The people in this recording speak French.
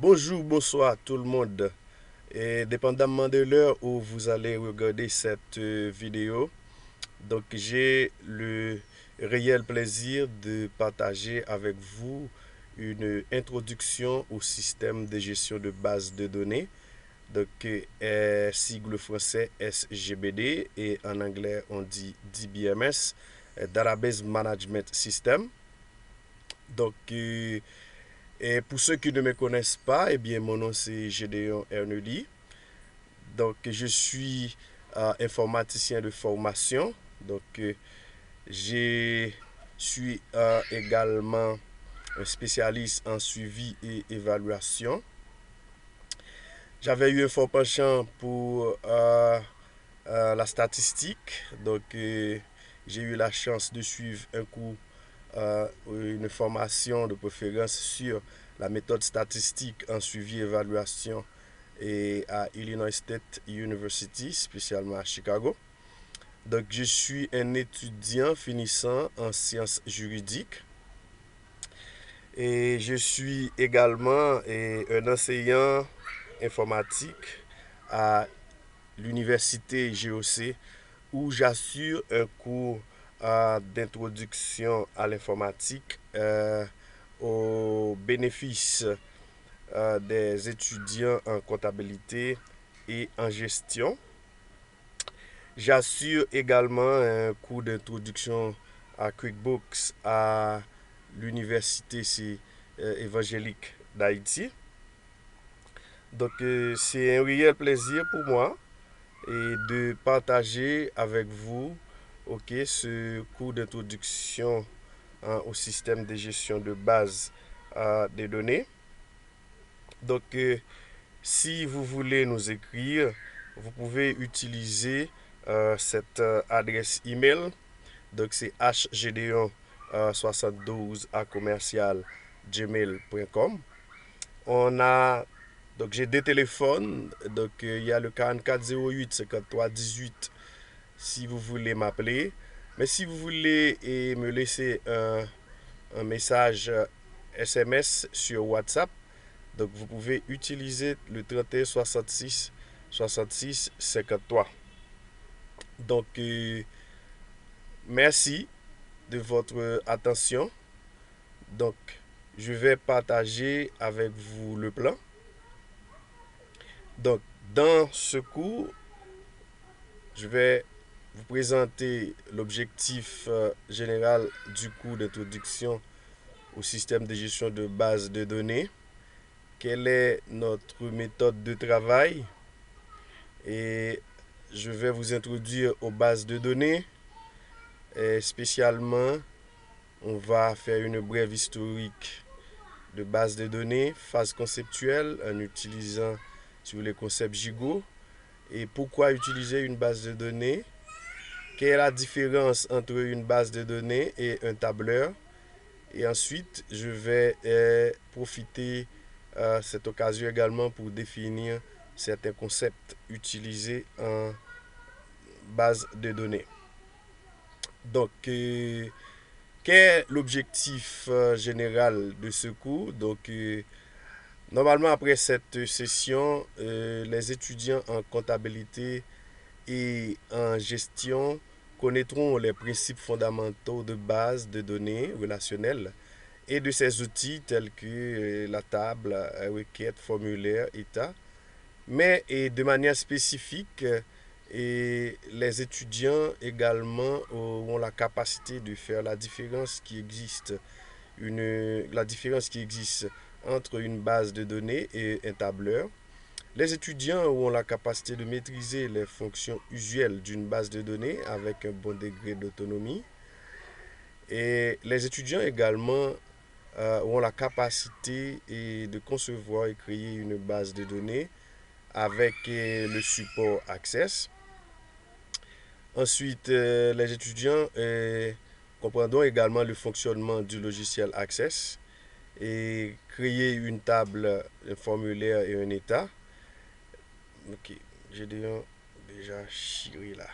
Bonjour, bonsoir tout le monde. Et dépendamment de l'heure où vous allez regarder cette vidéo, donc j'ai le réel plaisir de partager avec vous une introduction au système de gestion de base de données, donc sigle français SGBD et en anglais on dit DBMS, Database Management System. Donc, et pour ceux qui ne me connaissent pas, eh bien, mon nom c'est Gédéon Ernely. Donc, je suis informaticien de formation. Donc, je suis également un spécialiste en suivi et évaluation. J'avais eu un fort penchant pour la statistique. Donc, j'ai eu la chance de suivre un cours, une formation de préférence sur la méthode statistique en suivi et évaluation et à Illinois State University, spécialement à Chicago. Donc, je suis un étudiant finissant en sciences juridiques et je suis également un enseignant informatique à l'université GOC où j'assure un cours d'introduction à l'informatique au bénéfice des étudiants en comptabilité et en gestion. J'assure également un cours d'introduction à QuickBooks à l'Université évangélique d'Haïti. Donc, c'est un réel plaisir pour moi et de partager avec vous ce cours d'introduction au système de gestion de base des données. Donc, si vous voulez nous écrire, vous pouvez utiliser cette adresse email. Donc, c'est hgdeon72 à commercial gmail.com. On a, donc j'ai des téléphones. Donc, il y a le 4408 53 18 si vous voulez m'appeler. Mais si vous voulez me laisser un message SMS sur WhatsApp, donc vous pouvez utiliser le 31 66 66 53. Donc, merci de votre attention. Donc, je vais partager avec vous le plan. Donc, dans ce cours, je vais vous présenter l'objectif général du cours d'introduction au système de gestion de base de données. Quelle est notre méthode de travail? Et je vais vous introduire aux bases de données. Et spécialement, on va faire une brève historique de base de données, phase conceptuelle en utilisant sur les concepts GIGO. Et pourquoi utiliser une base de données? Quelle est la différence entre une base de données et un tableur? Et ensuite, je vais profiter de cette occasion également pour définir certains concepts utilisés en base de données. Donc, quel est l'objectif général de ce cours? Donc, normalement, après cette session, les étudiants en comptabilité et en gestion connaîtront les principes fondamentaux de base de données relationnelles et de ces outils tels que la table, requête, formulaire, état. Mais et de manière spécifique, et les étudiants également auront la capacité de faire la différence qui existe entre une base de données et un tableur. Les étudiants auront la capacité de maîtriser les fonctions usuelles d'une base de données avec un bon degré d'autonomie. Et les étudiants également auront la capacité de concevoir et créer une base de données avec le support Access. Ensuite, les étudiants comprendront également le fonctionnement du logiciel Access et créer une table, un formulaire et un état. Ok, j'ai déjà chiré là.